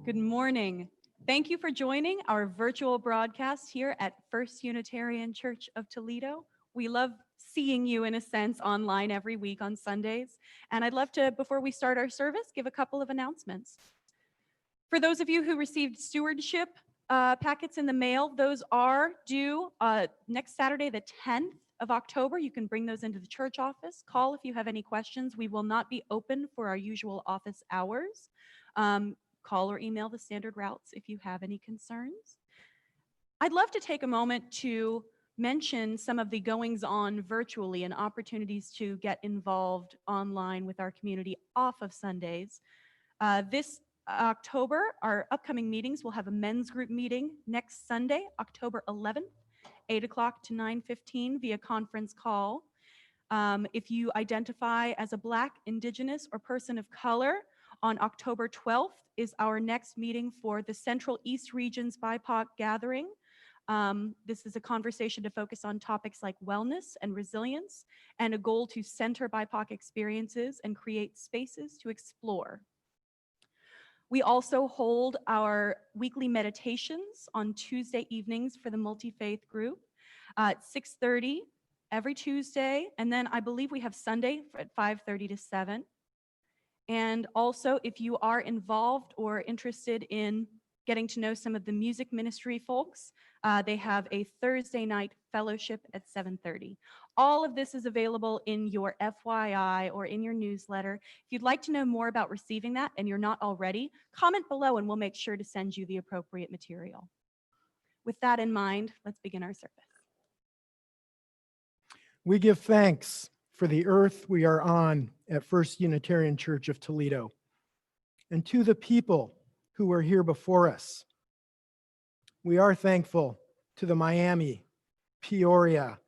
Good morning. Thank you for joining our virtual broadcast here at First Unitarian Church of Toledo. We love seeing you, in a sense, online every week on Sundays. And I'd love to, before we start our service, give a couple of announcements. For those of you who received stewardship packets in the mail, those are due next Saturday, the 10th of October. You can bring those into the church office. Call if you have any questions. We will not be open for our usual office hours. Call or email the standard routes if you have any concerns. I'd love to take a moment to mention some of the goings-on virtually and opportunities to get involved online with our community off of Sundays. This October, our upcoming meetings, will have a men's group meeting next Sunday, October 11th, 8 o'clock to 9:15 via conference call. If you identify as a Black, Indigenous, or person of color, on October 12th is our next meeting for the Central East Region's BIPOC gathering. This is a conversation to focus on topics like wellness and resilience, and a goal to center BIPOC experiences and create spaces to explore. We also hold our weekly meditations on Tuesday evenings for the multi-faith group at 6:30 every Tuesday, and then I believe we have Sunday at 5:30 to 7. And also, if you are involved or interested in getting to know some of the music ministry folks, they have a Thursday night fellowship at 7:30. All of this is available in your FYI or in your newsletter. If you'd like to know more about receiving that and you're not already, comment below and we'll make sure to send you the appropriate material. With that in mind, let's begin our service. We give thanks for the earth we are on at First Unitarian Church of Toledo, and to the people who were here before us. We are thankful to the Miami, Peoria,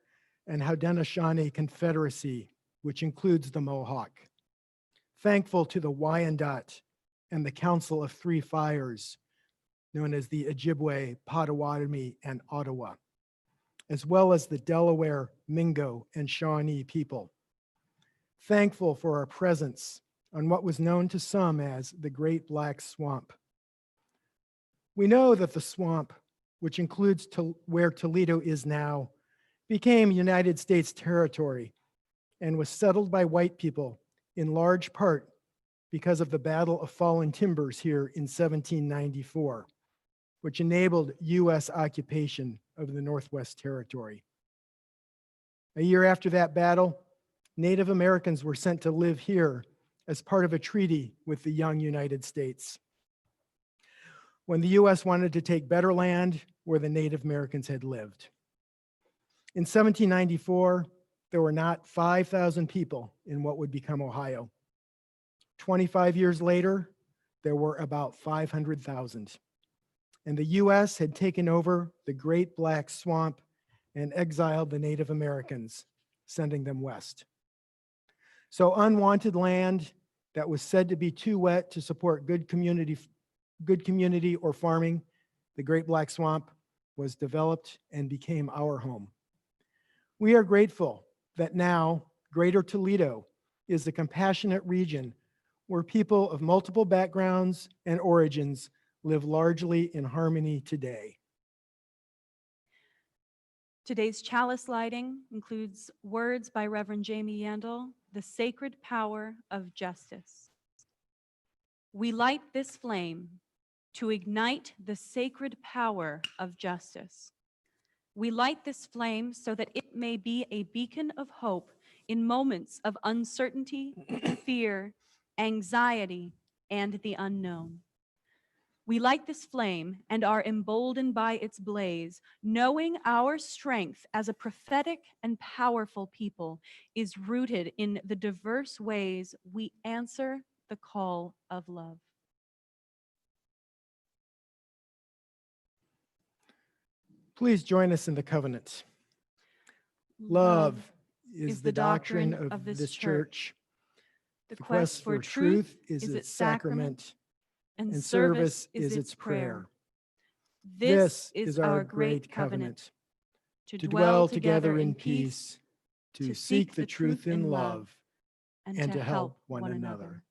and Haudenosaunee Confederacy, which includes the Mohawk. Thankful to the Wyandot and the Council of Three Fires, known as the Ojibwe, Potawatomi, and Ottawa, as well as the Delaware, Mingo, and Shawnee people. Thankful for our presence on what was known to some as the Great Black Swamp. We know that the swamp, which includes where Toledo is now, became United States territory and was settled by white people in large part because of the Battle of Fallen Timbers here in 1794, which enabled U.S. occupation of the Northwest Territory. A year after that battle, Native Americans were sent to live here as part of a treaty with the young United States, when the U.S. wanted to take better land where the Native Americans had lived. In 1794, there were not 5,000 people in what would become Ohio. 25 years later, there were about 500,000. And the U.S. had taken over the Great Black Swamp and exiled the Native Americans, sending them west. So unwanted land that was said to be too wet to support good community or farming, the Great Black Swamp, was developed and became our home. We are grateful that now Greater Toledo is a compassionate region where people of multiple backgrounds and origins live largely in harmony today. Today's chalice lighting includes words by Reverend Jamie Yandel, "The Sacred Power of Justice." We light this flame to ignite the sacred power of justice. We light this flame so that it may be a beacon of hope in moments of uncertainty, fear, anxiety, and the unknown. We light this flame and are emboldened by its blaze, knowing our strength as a prophetic and powerful people is rooted in the diverse ways we answer the call of love. Please join us in the covenant. Love is the doctrine of this church. The quest for truth is its sacrament, and service is its prayer. This is our great covenant, to dwell together in peace, to seek the truth in love, and to help one another.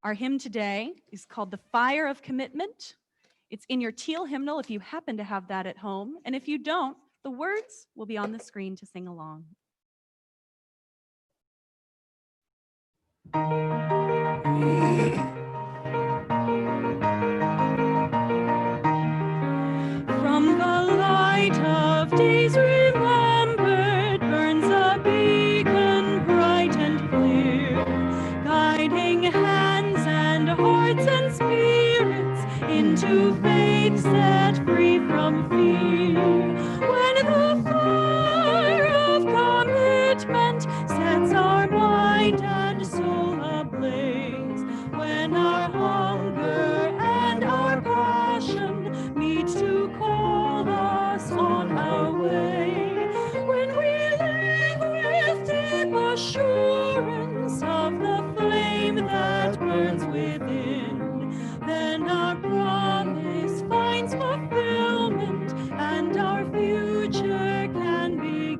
Our hymn today is called "The Fire of Commitment." It's in your teal hymnal if you happen to have that at home, and if you don't, the words will be on the screen to sing along. From the light of days remembered burns a beacon bright and clear, guiding hands and hearts and spirits into faith set free from fear. When the fire of commitment sets our mind and soul ablaze, when our hunger and our passion meet to call us on our way, when we live with deep assurance of the flame that burns within, then our promise finds fulfillment and our future can begin.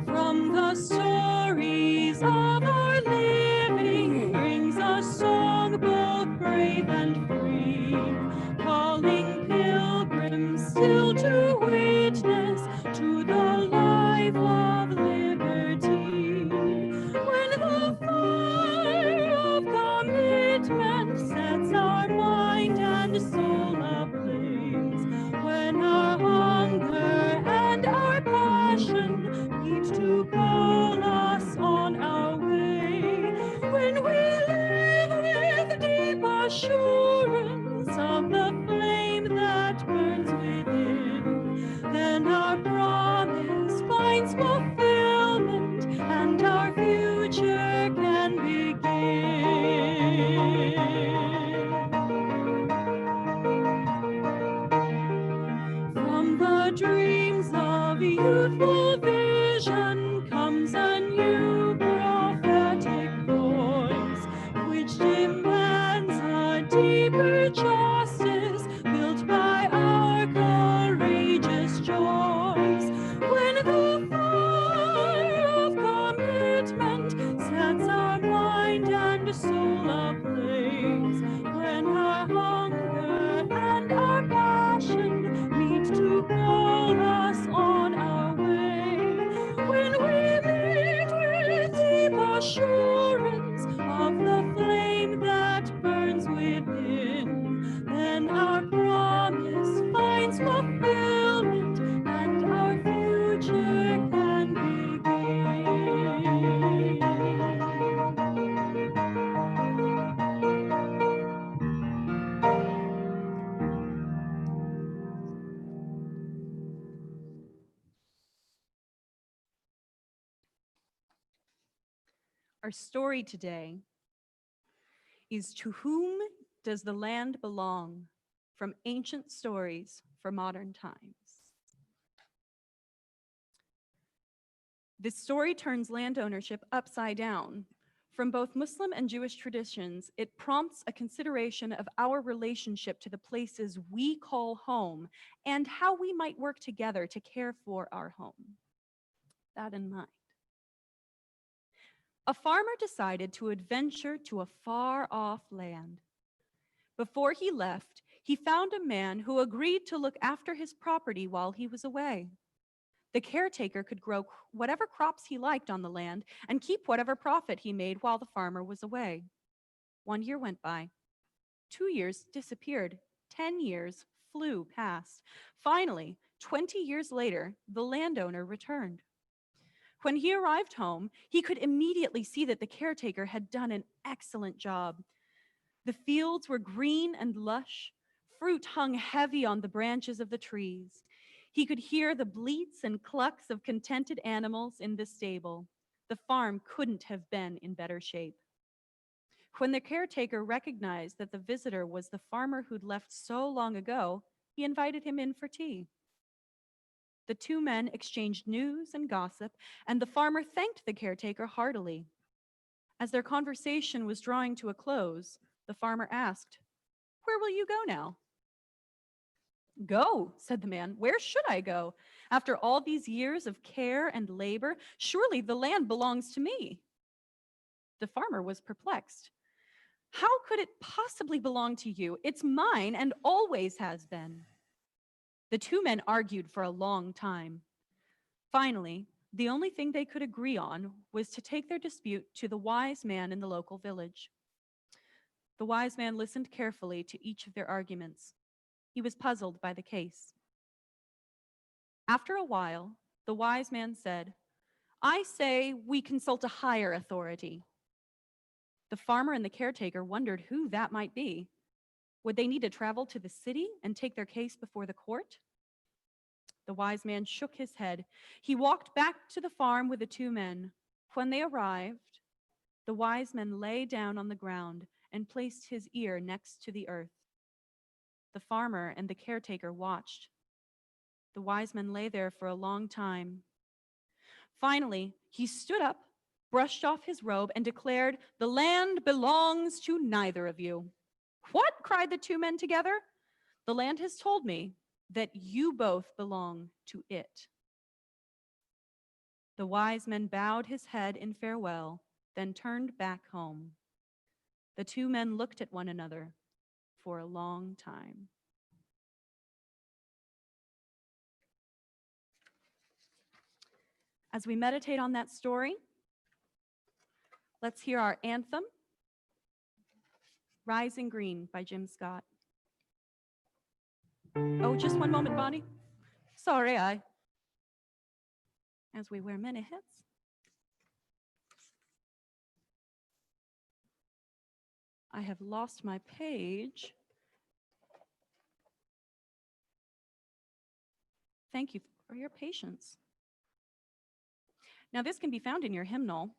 From the stories of our living brings a song both brave and free. our promise finds fulfillment and our future can begin. From the dreams of youthful vision comes a new prophetic voice, which demands a deeper justice built by our courageous choice. When the fire of commitment sets our mind and soul ablaze, when our hunger and our passion meet to call us on our way, when we meet with deep assurance of the flame that burns within, then our promise finds fulfillment and our future can begin. Our story today is To Whom Does the Land Belong? From Ancient Stories for Modern Times. This story turns land ownership upside down. From both Muslim and Jewish traditions, it prompts a consideration of our relationship to the places we call home and how we might work together to care for our home. That in mind. A farmer decided to adventure to a far-off land. Before he left, he found a man who agreed to look after his property while he was away. The caretaker could grow whatever crops he liked on the land and keep whatever profit he made while the farmer was away. 1 year went by. 2 years disappeared. 10 years flew past. Finally, 20 years later, the landowner returned. When he arrived home, he could immediately see that the caretaker had done an excellent job. The fields were green and lush. Fruit hung heavy on the branches of the trees. He could hear the bleats and clucks of contented animals in the stable. The farm couldn't have been in better shape. When the caretaker recognized that the visitor was the farmer who'd left so long ago, he invited him in for tea. The two men exchanged news and gossip, and the farmer thanked the caretaker heartily. As their conversation was drawing to a close, the farmer asked, "Where will you go now?" "Go," said the man. "Where should I go? After all these years of care and labor, surely the land belongs to me." The farmer was perplexed. "How could it possibly belong to you? It's mine and always has been." The two men argued for a long time. Finally, the only thing they could agree on was to take their dispute to the wise man in the local village. The wise man listened carefully to each of their arguments. He was puzzled by the case. After a while, the wise man said, "I say we consult a higher authority." The farmer and the caretaker wondered who that might be. Would they need to travel to the city and take their case before the court? The wise man shook his head. He walked back to the farm with the two men. When they arrived, the wise man lay down on the ground and placed his ear next to the earth. The farmer and the caretaker watched. The wise man lay there for a long time. Finally, he stood up, brushed off his robe, and declared, "The land belongs to neither of you." "What?" cried the two men together. "The land has told me that you both belong to it." The wise man bowed his head in farewell, then turned back home. The two men looked at one another for a long time. As we meditate on that story, let's hear our anthem, Rising Green by Jim Scott. Oh, just one moment, Bonnie. Sorry, as we wear many hats. I have lost my page. Thank you for your patience. Now, this can be found in your hymnal.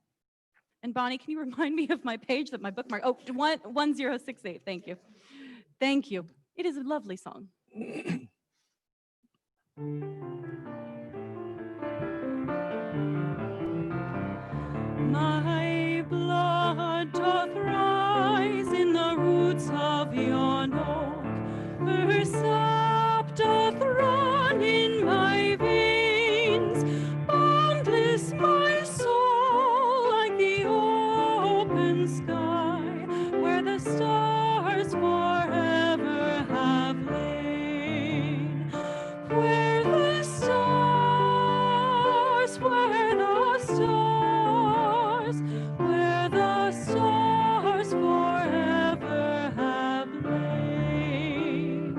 And Bonnie, can you remind me of my page that my bookmark? Oh, 1068. Thank you. Thank you. It is a lovely song. My blood doth rise in the roots of yon oak, her sap doth run in my veins, boundless my soul like the open sky, where the stars forever have lain, where the stars, where the stars, where the stars forever have lain.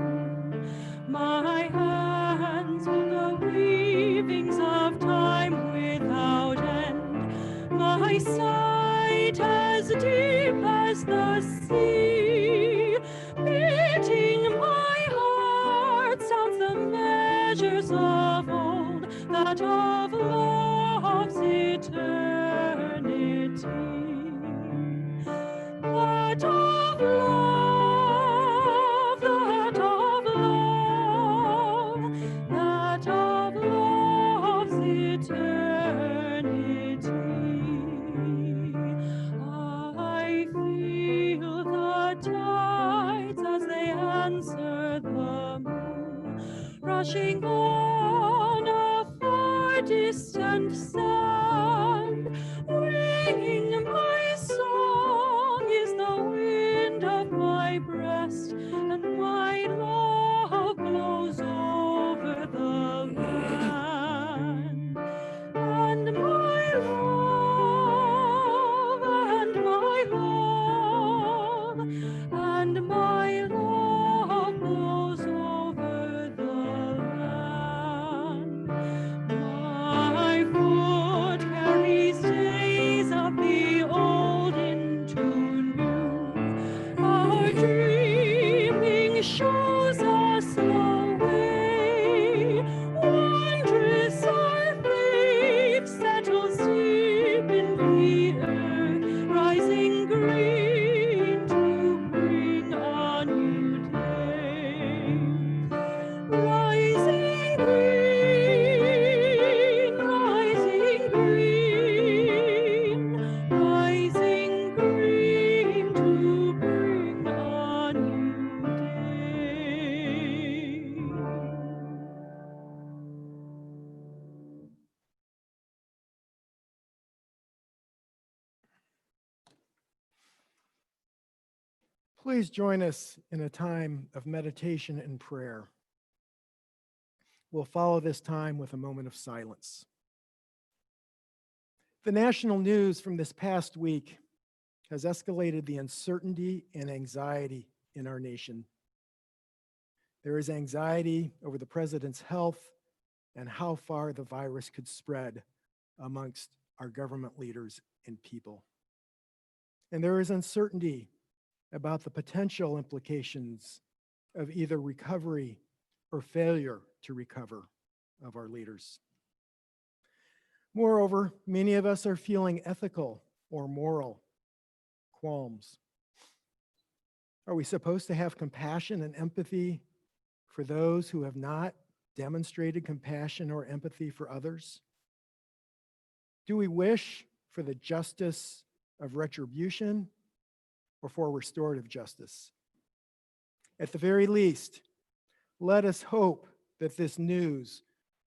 My hands hold the weavings of time without end, my sight as deep as the sea, beating my heart sounds the measures of old, that of love's eternity, that of love, that of love, that of love's eternity. I feel the tides as they answer the moon, rushing on a far distant sand, ringing my song is the wind of my breast, and my love blows over the land. And my love, and my love, and my love blows over the land. My foot carries days of the old into new. Our dreaming shows us the way. Wondrous our faith settles deep in the earth, rising green to bring a new day. Rising green, rising green, rising green to bring a new day. Please join us in a time of meditation and prayer. We'll follow this time with a moment of silence. The national news from this past week has escalated the uncertainty and anxiety in our nation. There is anxiety over the president's health and how far the virus could spread amongst our government leaders and people. And there is uncertainty about the potential implications of either recovery or failure to recover of our leaders. Moreover, many of us are feeling ethical or moral qualms. Are we supposed to have compassion and empathy for those who have not demonstrated compassion or empathy for others? Do we wish for the justice of retribution or for restorative justice? At the very least, let us hope that this news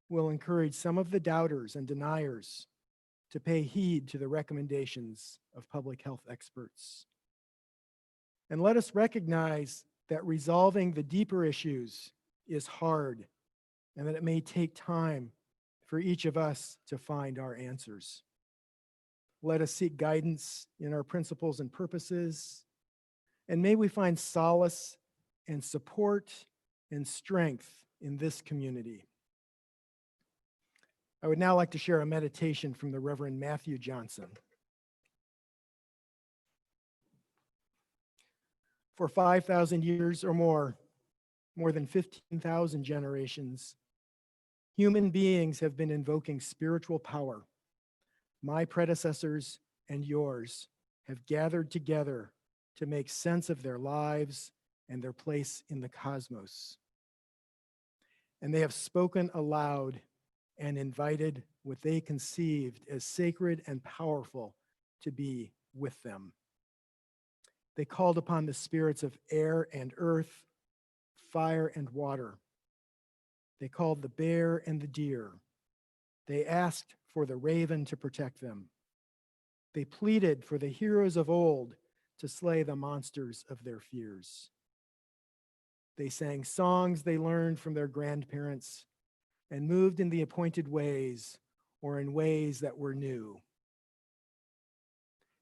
will encourage some of the doubters and deniers to pay heed to the recommendations of public health experts. And let us recognize that resolving the deeper issues is hard and that it may take time for each of us to find our answers. Let us seek guidance in our principles and purposes, and may we find solace and support and strength in this community. I would now like to share a meditation from the Reverend Matthew Johnson. For 5,000 years or more than 15,000 generations, Human beings have been invoking spiritual power. My predecessors and yours have gathered together to make sense of their lives and their place in the cosmos. And they have spoken aloud and invited what they conceived as sacred and powerful to be with them. They called upon the spirits of air and earth, fire and water. They called the bear and the deer. They asked for the raven to protect them. They pleaded for the heroes of old to slay the monsters of their fears. They sang songs they learned from their grandparents and moved in the appointed ways or in ways that were new.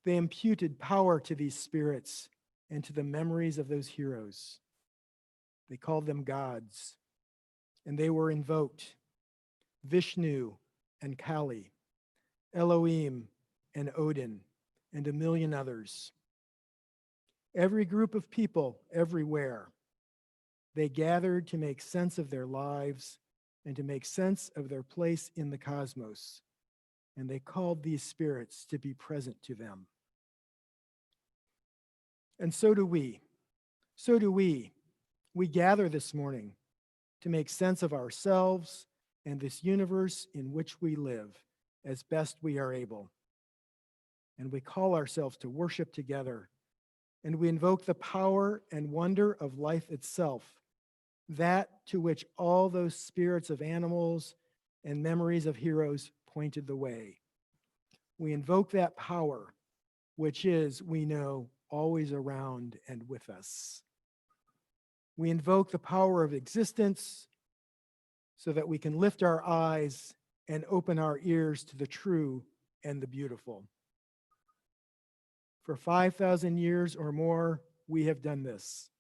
They imputed power to these spirits and to the memories of those heroes. They called them gods, and they were invoked: Vishnu and Kali, Elohim and Odin, and a million others. Every group of people everywhere, they gathered to make sense of their lives and to make sense of their place in the cosmos, and they called these spirits to be present to them. And so do we. So do we. We gather this morning to make sense of ourselves and this universe in which we live as best we are able. And we call ourselves to worship together, and we invoke the power and wonder of life itself, that to which all those spirits of animals and memories of heroes pointed the way. We invoke that power, which is, we know, always around and with us. We invoke the power of existence so that we can lift our eyes and open our ears to the true and the beautiful. For 5,000 years or more, we have done this.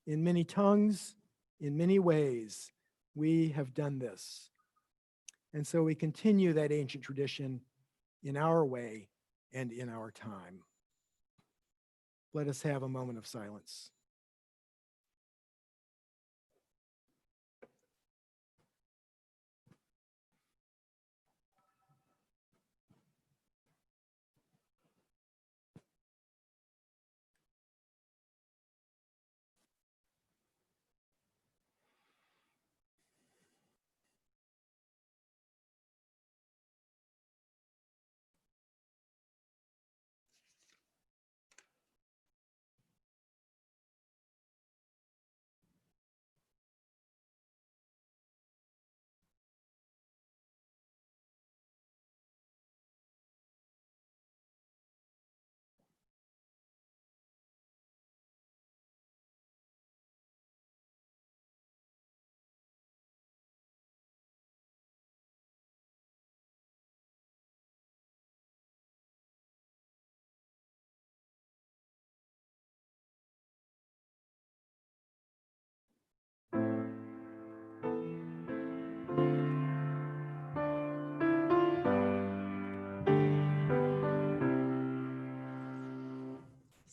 In many tongues, in many ways, we have done this. And so we continue that ancient tradition in our way and in our time. Let us have a moment of silence.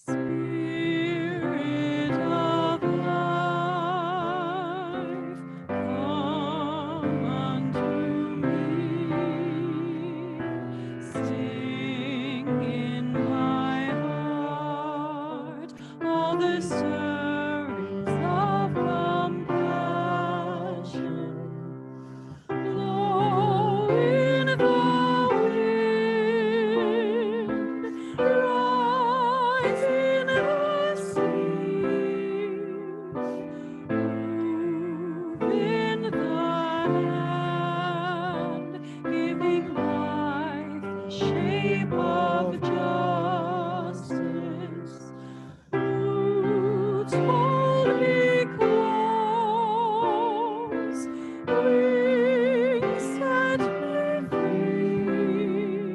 Spirit of life, come unto me. Sing in my heart all the stirrings of compassion. Blow in the wind, rise in the sea, move in the land, giving life the shape of justice. Roots hold me close, wings set me free.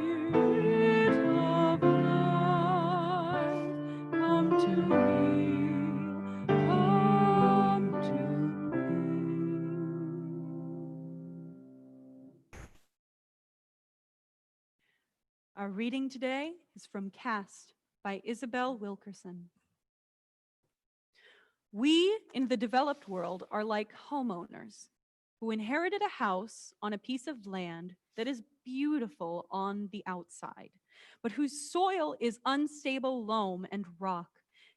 Spirit of life, come to me, come to me. Our reading today is from Cast by Isabel Wilkerson. We in the developed world are like homeowners who inherited a house on a piece of land that is beautiful on the outside, but whose soil is unstable loam and rock,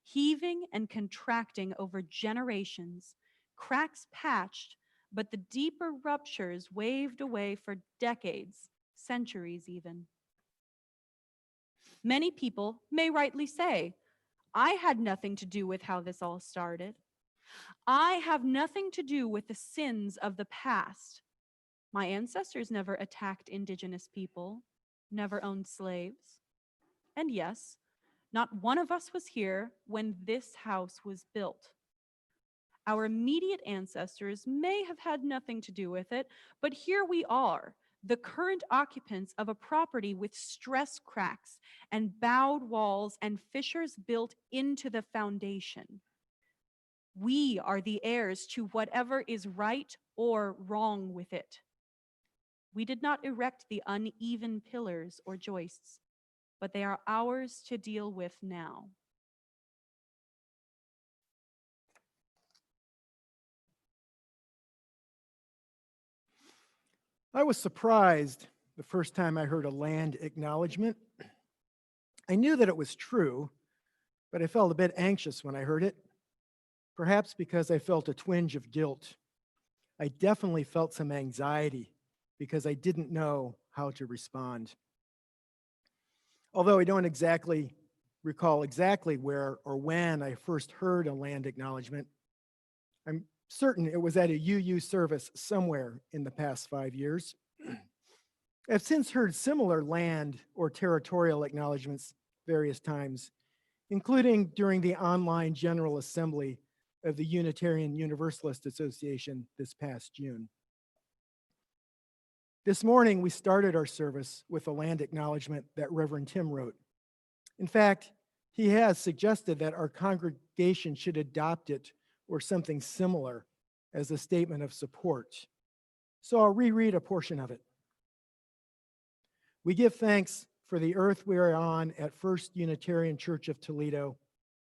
heaving and contracting over generations, cracks patched, but the deeper ruptures waved away for decades, centuries even. Many people may rightly say, I had nothing to do with how this all started. I have nothing to do with the sins of the past. My ancestors never attacked indigenous people, never owned slaves. And yes, not one of us was here when this house was built. Our immediate ancestors may have had nothing to do with it, but here we are, the current occupants of a property with stress cracks and bowed walls and fissures built into the foundation. We are the heirs to whatever is right or wrong with it. We did not erect the uneven pillars or joists, but they are ours to deal with now. I was surprised the first time I heard a land acknowledgement. I knew that it was true, but I felt a bit anxious when I heard it, perhaps because I felt a twinge of guilt. I definitely felt some anxiety because I didn't know how to respond. Although I don't exactly recall exactly where or when I first heard a land acknowledgement, I'm certain it was at a UU service somewhere in the past 5 years. I've since heard similar land or territorial acknowledgements various times, including during the online General Assembly of the Unitarian Universalist Association this past June. This morning, we started our service with a land acknowledgement that Reverend Tim wrote. In fact, he has suggested that our congregation should adopt it or something similar as a statement of support. So I'll reread a portion of it. We give thanks for the earth we are on at First Unitarian Church of Toledo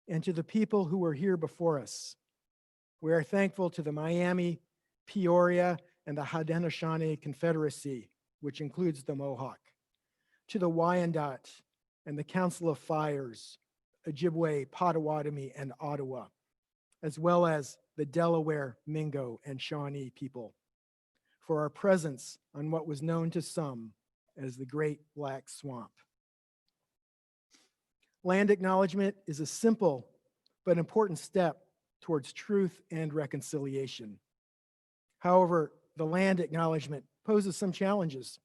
and to the people who were here before us. We are thankful to the Miami, Peoria, and the Haudenosaunee Confederacy, which includes the Mohawk, to the Wyandot and the Council of Fires, Ojibwe, Potawatomi, and Ottawa, as well as the Delaware, Mingo, and Shawnee people, for our presence on what was known to some as the Great Black Swamp. Land acknowledgement is a simple but important step towards truth and reconciliation. However, the land acknowledgement poses some challenges.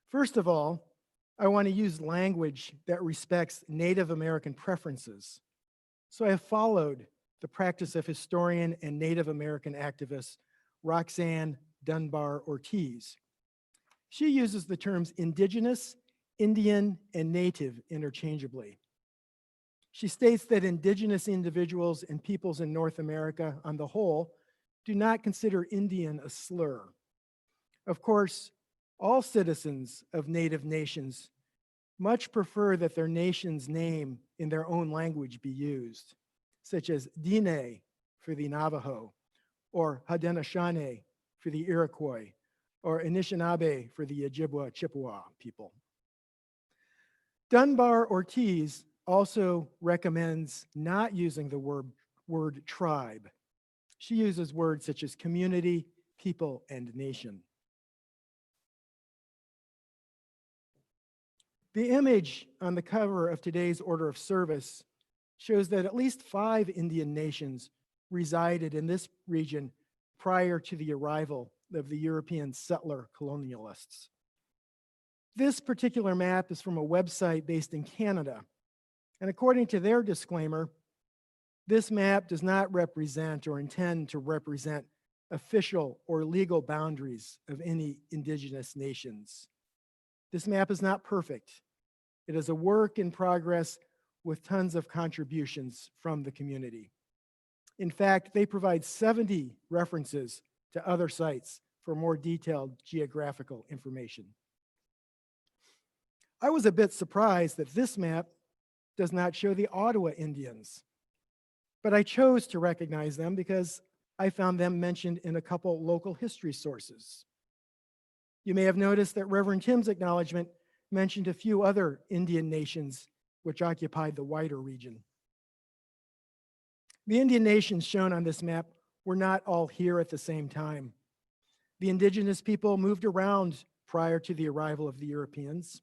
First of all, I want to use language that respects Native American preferences. So I have followed the practice of historian and Native American activist Roxanne Dunbar Ortiz. She uses the terms indigenous, Indian, and native interchangeably. She states that indigenous individuals and peoples in North America on the whole do not consider Indian a slur. Of course, all citizens of native nations much prefer that their nation's name in their own language be used, such as Diné for the Navajo, or Haudenosaunee for the Iroquois, or Anishinaabe for the Ojibwa Chippewa people. Dunbar Ortiz also recommends not using the word tribe. She uses words such as community, people, and nation. The image on the cover of today's order of service shows that at least 5 Indian nations resided in this region prior to the arrival of the European settler colonialists. This particular map is from a website based in Canada, and according to their disclaimer, this map does not represent or intend to represent official or legal boundaries of any indigenous nations. This map is not perfect. It is a work in progress with tons of contributions from the community. In fact, they provide 70 references to other sites for more detailed geographical information. I was a bit surprised that this map does not show the Ottawa Indians, but I chose to recognize them because I found them mentioned in a couple local history sources. You may have noticed that Reverend Tim's acknowledgement mentioned a few other Indian nations which occupied the wider region. The Indian nations shown on this map were not all here at the same time. The indigenous people moved around prior to the arrival of the Europeans.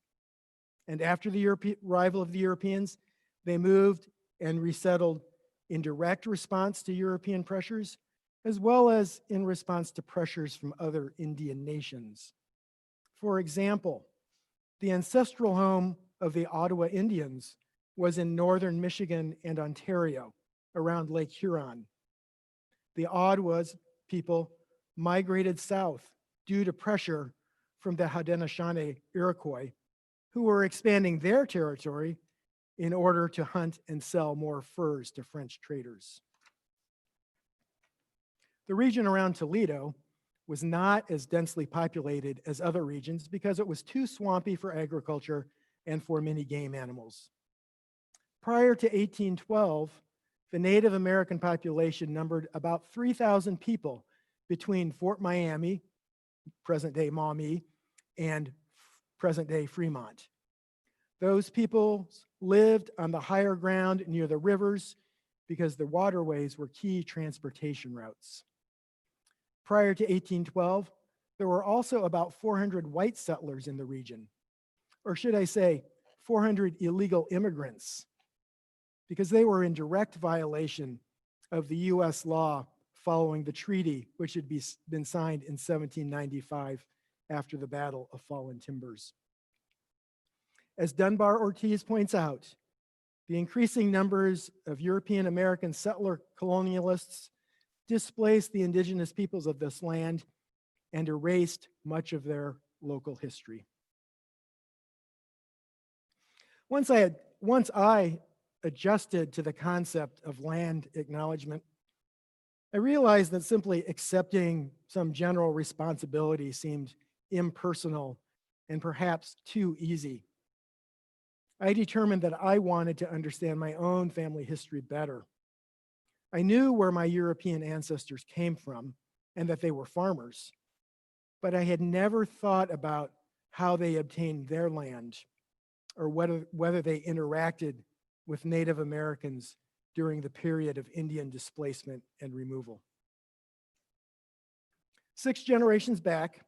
And after the arrival of the Europeans, they moved and resettled in direct response to European pressures, as well as in response to pressures from other Indian nations. For example, the ancestral home of the Ottawa Indians was in northern Michigan and Ontario, around Lake Huron. The Ottawas people migrated south due to pressure from the Haudenosaunee Iroquois, who were expanding their territory in order to hunt and sell more furs to French traders. The region around Toledo was not as densely populated as other regions because it was too swampy for agriculture and for many game animals. Prior to 1812, the Native American population numbered about 3,000 people between Fort Miami, present-day Maumee, and present-day Fremont. Those people lived on the higher ground near the rivers because the waterways were key transportation routes. Prior to 1812, there were also about 400 white settlers in the region, or should I say 400 illegal immigrants, because they were in direct violation of the US law following the treaty which had been signed in 1795 after the Battle of Fallen Timbers. As Dunbar Ortiz points out, the increasing numbers of European American settler colonialists displaced the indigenous peoples of this land and erased much of their local history. Once I adjusted to the concept of land acknowledgement, I realized that simply accepting some general responsibility seemed impersonal and perhaps too easy. I determined that I wanted to understand my own family history better. I knew where my European ancestors came from and that they were farmers, but I had never thought about how they obtained their land or whether they interacted with Native Americans during the period of Indian displacement and removal. 6 generations back,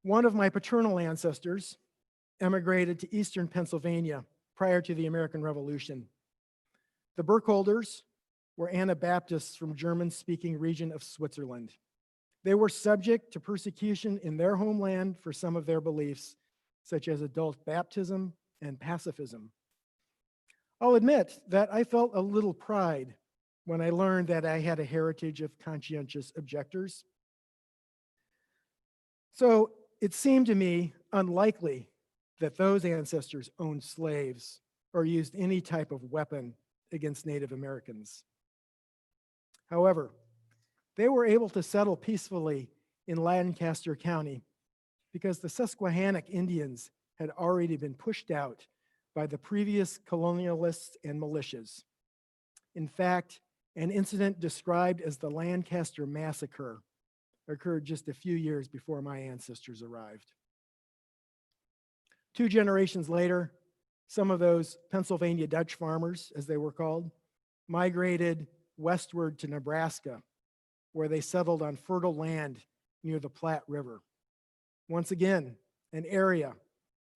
one of my paternal ancestors emigrated to eastern Pennsylvania prior to the American Revolution. The Burkholders were Anabaptists from German-speaking region of Switzerland. They were subject to persecution in their homeland for some of their beliefs, such as adult baptism and pacifism. I'll admit that I felt a little pride when I learned that I had a heritage of conscientious objectors. So it seemed to me unlikely that those ancestors owned slaves or used any type of weapon against Native Americans. However, they were able to settle peacefully in Lancaster County because the Susquehannock Indians had already been pushed out by the previous colonialists and militias. In fact, an incident described as the Lancaster Massacre occurred just a few years before my ancestors arrived. 2 generations later, some of those Pennsylvania Dutch farmers, as they were called, migrated westward to Nebraska, where they settled on fertile land near the Platte River. Once again, an area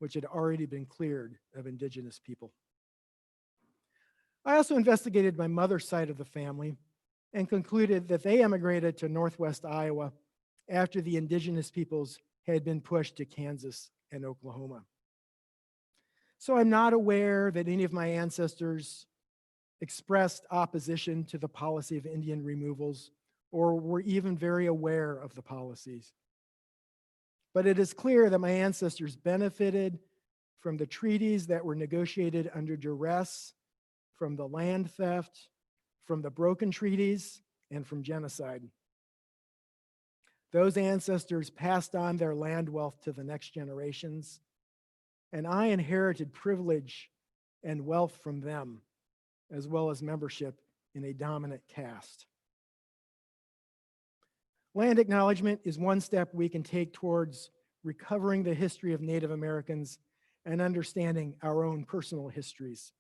which had already been cleared of indigenous people. I also investigated my mother's side of the family and concluded that they emigrated to northwest Iowa after the indigenous peoples had been pushed to Kansas and Oklahoma. So I'm not aware that any of my ancestors expressed opposition to the policy of Indian removals or were even very aware of the policies. But it is clear that my ancestors benefited from the treaties that were negotiated under duress, from the land theft, from the broken treaties, and from genocide. Those ancestors passed on their land wealth to the next generations, and I inherited privilege and wealth from them, as well as membership in a dominant caste. Land acknowledgement is one step we can take towards recovering the history of Native Americans and understanding our own personal histories.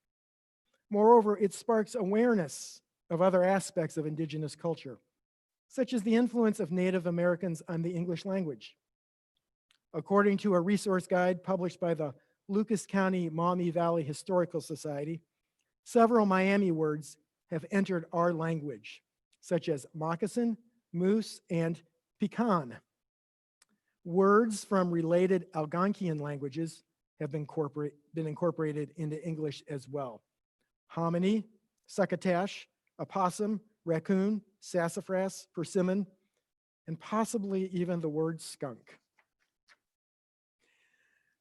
Moreover, it sparks awareness of other aspects of Indigenous culture, such as the influence of Native Americans on the English language. According to a resource guide published by the Lucas County Maumee Valley Historical Society, several Miami words have entered our language, such as moccasin, moose, and pecan. Words from related Algonquian languages have been incorporated into English as well. Hominy, succotash, opossum, raccoon, sassafras, persimmon, and possibly even the word skunk.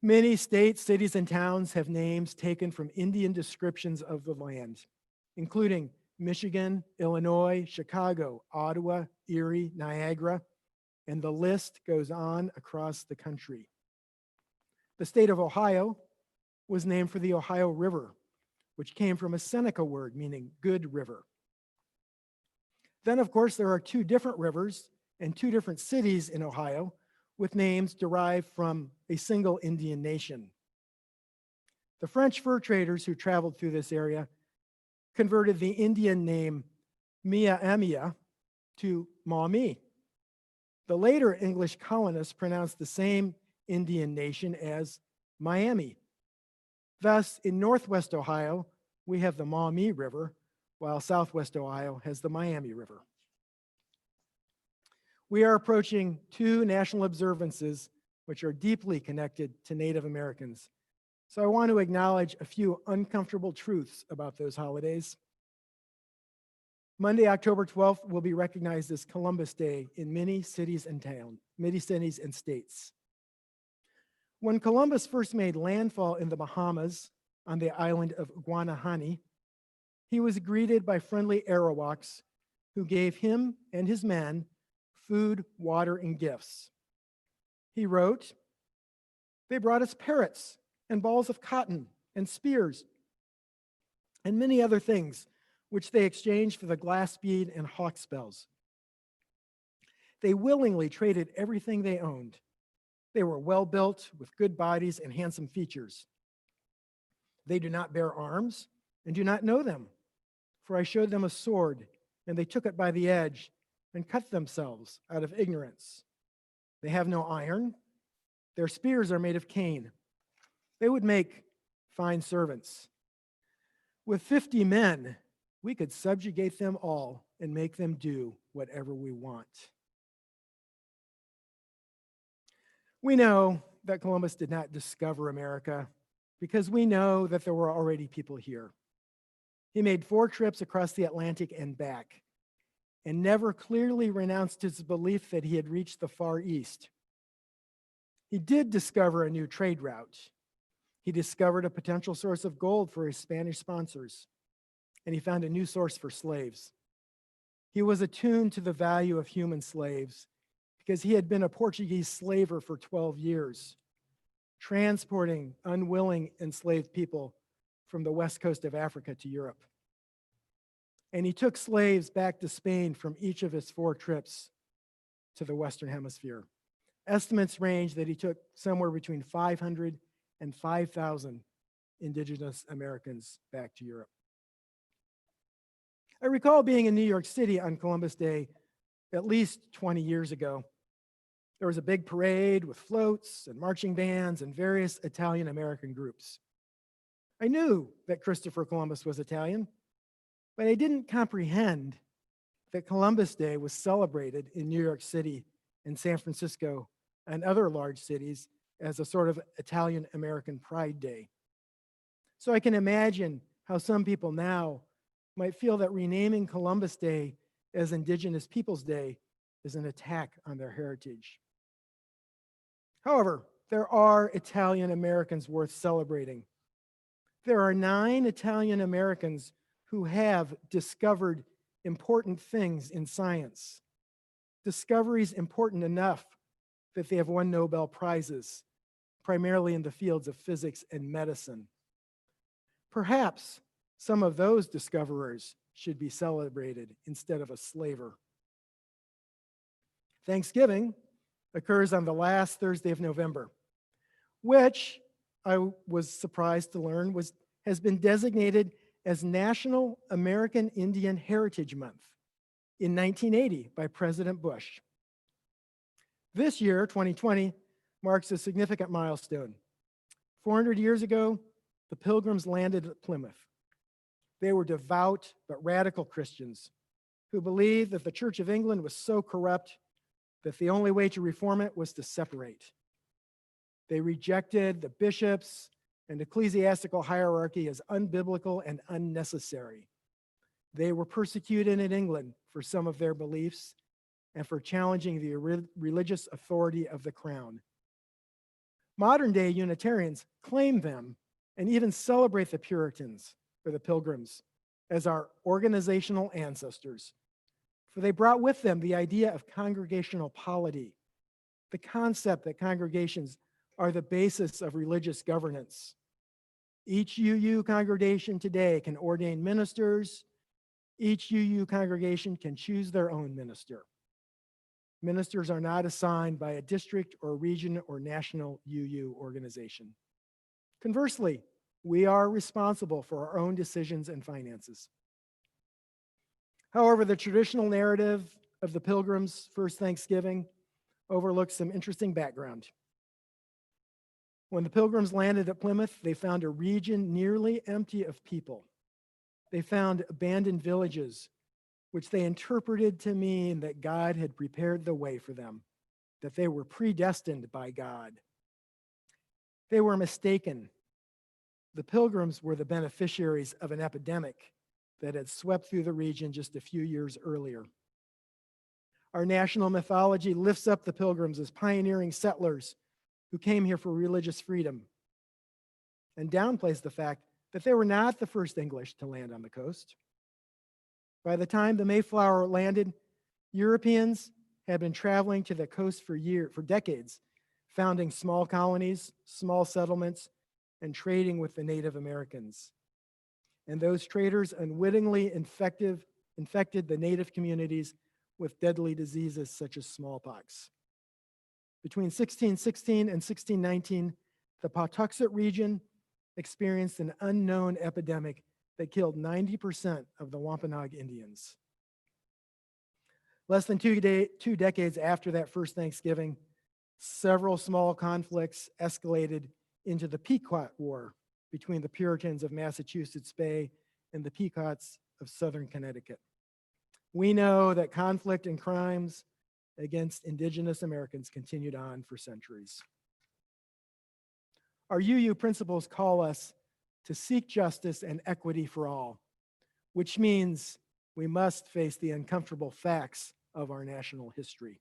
Many states, cities, and towns have names taken from Indian descriptions of the land, including Michigan, Illinois, Chicago, Ottawa, Erie, Niagara, and the list goes on across the country. The state of Ohio was named for the Ohio River, which came from a Seneca word meaning good river. Then, of course, there are two different rivers and two different cities in Ohio with names derived from a single Indian nation. The French fur traders who traveled through this area converted the Indian name Miaamia to Maumee. The later English colonists pronounced the same Indian nation as Miami. Thus, in Northwest Ohio, we have the Maumee River, while Southwest Ohio has the Miami River. We are approaching two national observances which are deeply connected to Native Americans. So I want to acknowledge a few uncomfortable truths about those holidays. Monday, October 12th will be recognized as Columbus Day in many cities and states. When Columbus first made landfall in the Bahamas on the island of Guanahani, he was greeted by friendly Arawaks who gave him and his men food, water, and gifts. He wrote, "They brought us parrots and balls of cotton and spears and many other things, which they exchanged for the glass bead and hawksbells. They willingly traded everything they owned. They were well built with good bodies and handsome features. They do not bear arms and do not know them, for I showed them a sword, and they took it by the edge and cut themselves out of ignorance. They have no iron. Their spears are made of cane. They would make fine servants. With 50 men, we could subjugate them all and make them do whatever we want." We know that Columbus did not discover America because we know that there were already people here. He made 4 trips across the Atlantic and back, and never clearly renounced his belief that he had reached the Far East. He did discover a new trade route. He discovered a potential source of gold for his Spanish sponsors, and he found a new source for slaves. He was attuned to the value of human slaves because he had been a Portuguese slaver for 12 years, transporting unwilling enslaved people from the west coast of Africa to Europe. And he took slaves back to Spain from each of his 4 trips to the Western Hemisphere. Estimates range that he took somewhere between 500 and 5,000 indigenous Americans back to Europe. I recall being in New York City on Columbus Day at least 20 years ago. There was a big parade with floats and marching bands and various Italian American groups. I knew that Christopher Columbus was Italian, but I didn't comprehend that Columbus Day was celebrated in New York City and San Francisco and other large cities as a sort of Italian American Pride Day. So I can imagine how some people now might feel that renaming Columbus Day as Indigenous Peoples Day is an attack on their heritage. However, there are Italian Americans worth celebrating. There are 9 Italian Americans who have discovered important things in science, discoveries important enough that they have won Nobel Prizes, primarily in the fields of physics and medicine. Perhaps some of those discoverers should be celebrated instead of a slaver. Thanksgiving occurs on the last Thursday of November, which I was surprised to learn has been designated as National American Indian Heritage Month in 1980 by President Bush. This year, 2020, marks a significant milestone. 400 years ago, the Pilgrims landed at Plymouth. They were devout but radical Christians who believed that the Church of England was so corrupt that the only way to reform it was to separate. They rejected the bishops and ecclesiastical hierarchy as unbiblical and unnecessary. They were persecuted in England for some of their beliefs and for challenging the religious authority of the crown. Modern-day Unitarians claim them and even celebrate the Puritans, or the Pilgrims, as our organizational ancestors, for they brought with them the idea of congregational polity, the concept that congregations are the basis of religious governance. Each UU congregation today can ordain ministers. Each UU congregation can choose their own minister. Ministers are not assigned by a district or region or national UU organization. Conversely, we are responsible for our own decisions and finances. However, the traditional narrative of the Pilgrims' first Thanksgiving overlooks some interesting background. When the Pilgrims landed at Plymouth, they found a region nearly empty of people. They found abandoned villages, which they interpreted to mean that God had prepared the way for them, that they were predestined by God. They were mistaken. The Pilgrims were the beneficiaries of an epidemic that had swept through the region just a few years earlier. Our national mythology lifts up the Pilgrims as pioneering settlers who came here for religious freedom and downplays the fact that they were not the first English to land on the coast. By the time the Mayflower landed, Europeans had been traveling to the coast for decades, founding small colonies, small settlements, and trading with the Native Americans. And those traders unwittingly infected the native communities with deadly diseases such as smallpox. Between 1616 and 1619, the Pawtuxet region experienced an unknown epidemic that killed 90% of the Wampanoag Indians. Less than two decades after that first Thanksgiving, several small conflicts escalated into the Pequot War between the Puritans of Massachusetts Bay and the Pequots of southern Connecticut. We know that conflict and crimes against Indigenous Americans continued on for centuries. Our UU principles call us to seek justice and equity for all, which means we must face the uncomfortable facts of our national history.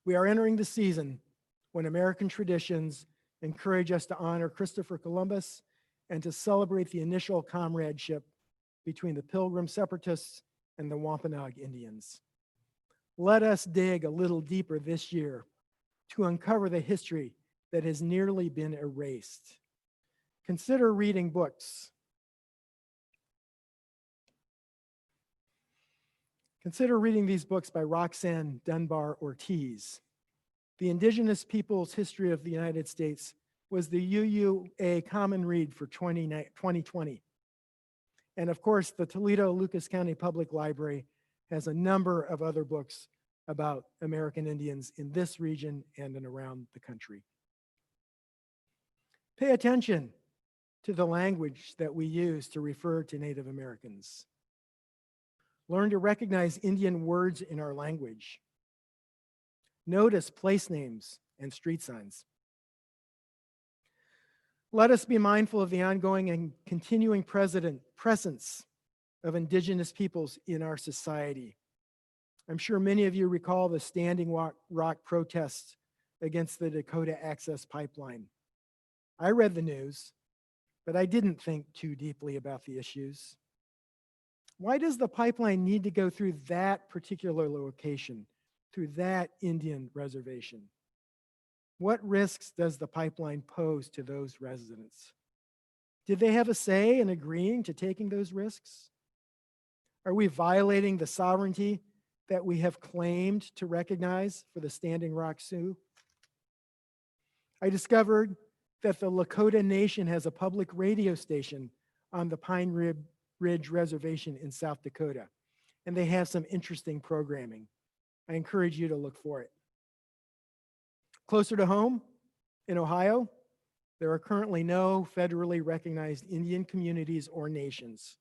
We are entering the season when American traditions encourage us to honor Christopher Columbus and to celebrate the initial comradeship between the Pilgrim separatists and the Wampanoag Indians. Let us dig a little deeper this year to uncover the history that has nearly been erased. Consider reading books. Consider reading these books by Roxanne Dunbar Ortiz. The Indigenous Peoples' History of the United States was the UUA common read for 2020. And of course, the Toledo Lucas County Public Library has a number of other books about American Indians in this region and around the country. Pay attention to the language that we use to refer to Native Americans. Learn to recognize Indian words in our language. Notice place names and street signs. Let us be mindful of the ongoing and continuing presence of Indigenous peoples in our society. I'm sure many of you recall the Standing Rock protests against the Dakota Access Pipeline. I read the news, but I didn't think too deeply about the issues. Why does the pipeline need to go through that particular location, through that Indian reservation? What risks does the pipeline pose to those residents? Did they have a say in agreeing to taking those risks? Are we violating the sovereignty that we have claimed to recognize for the Standing Rock Sioux? I discovered that the Lakota Nation has a public radio station on the Pine Ridge Reservation in South Dakota, and they have some interesting programming. I encourage you to look for it. Closer to home, in Ohio, there are currently no federally recognized Indian communities or nations,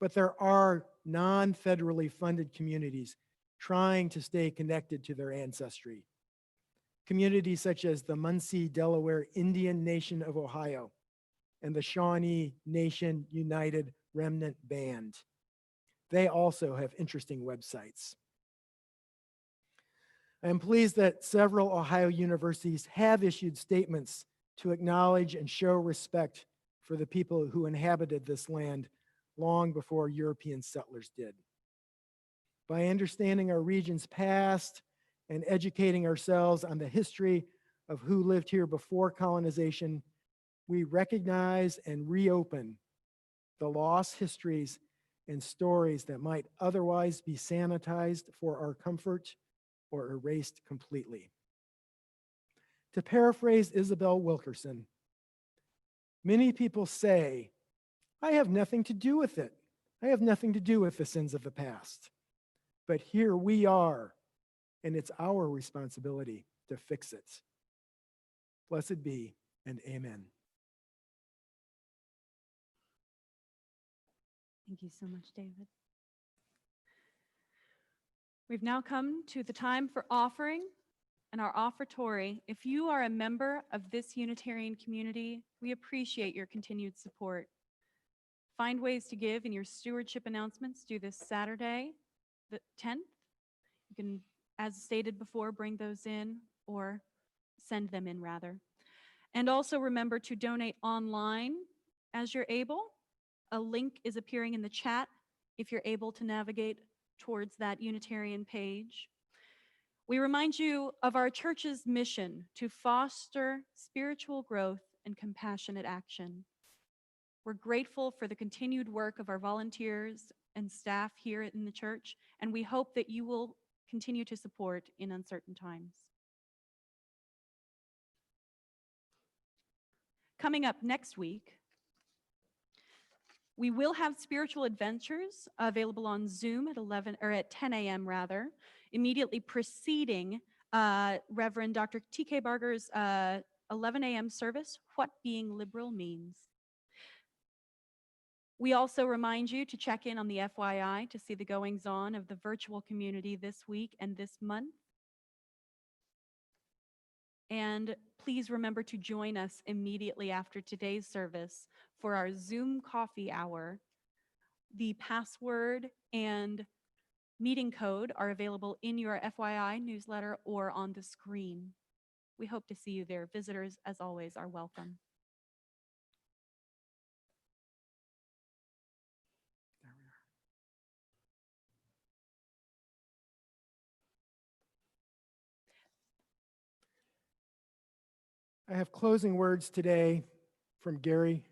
but there are non-federally funded communities trying to stay connected to their ancestry. Communities such as the Muncie, Delaware Indian Nation of Ohio and the Shawnee Nation United Remnant Band. They also have interesting websites. I am pleased that several Ohio universities have issued statements to acknowledge and show respect for the people who inhabited this land long before European settlers did. By understanding our region's past and educating ourselves on the history of who lived here before colonization, we recognize and reopen the lost histories and stories that might otherwise be sanitized for our comfort or erased completely. To paraphrase Isabel Wilkerson, many people say, I have nothing to do with it. I have nothing to do with the sins of the past. But here we are, and it's our responsibility to fix it. Blessed be and amen. Thank you so much, David. We've now come to the time for offering and our offertory. If you are a member of this Unitarian community, we appreciate your continued support. Find ways to give in your stewardship announcements due this Saturday, the 10th. You can, as stated before, bring those in or send them in rather. And also remember to donate online as you're able. A link is appearing in the chat if you're able to navigate towards that Unitarian page. We remind you of our church's mission to foster spiritual growth and compassionate action. We're grateful for the continued work of our volunteers and staff here in the church, and we hope that you will continue to support in uncertain times. Coming up next week, we will have spiritual adventures available on Zoom at 10 a.m. rather, immediately preceding Reverend Dr. T.K. Barger's 11 a.m. service, What Being Liberal Means. We also remind you to check in on the FYI to see the goings-on of the virtual community this week and this month. And please remember to join us immediately after today's service for our Zoom coffee hour. The password and meeting code are available in your FYI newsletter or on the screen. We hope to see you there. Visitors, as always, are welcome. I have closing words today from Gary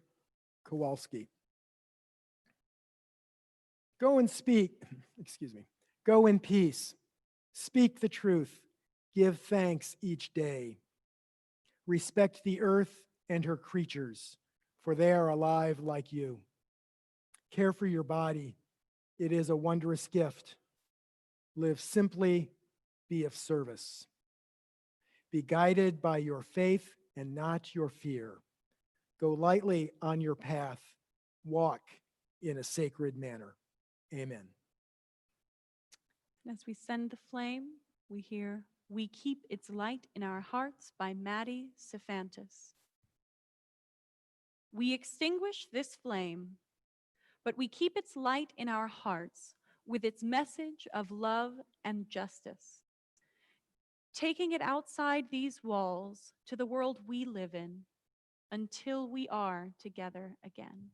Kowalski. Go and speak, go in peace, speak the truth, give thanks each day. Respect the earth and her creatures, for they are alive like you. Care for your body, it is a wondrous gift. Live simply, be of service. Be guided by your faith and not your fear. Go lightly on your path, walk in a sacred manner. Amen. As we send the flame, we hear, We Keep Its Light in Our Hearts by Maddie Cephantis. We extinguish this flame, but we keep its light in our hearts with its message of love and justice, taking it outside these walls to the world we live in until we are together again.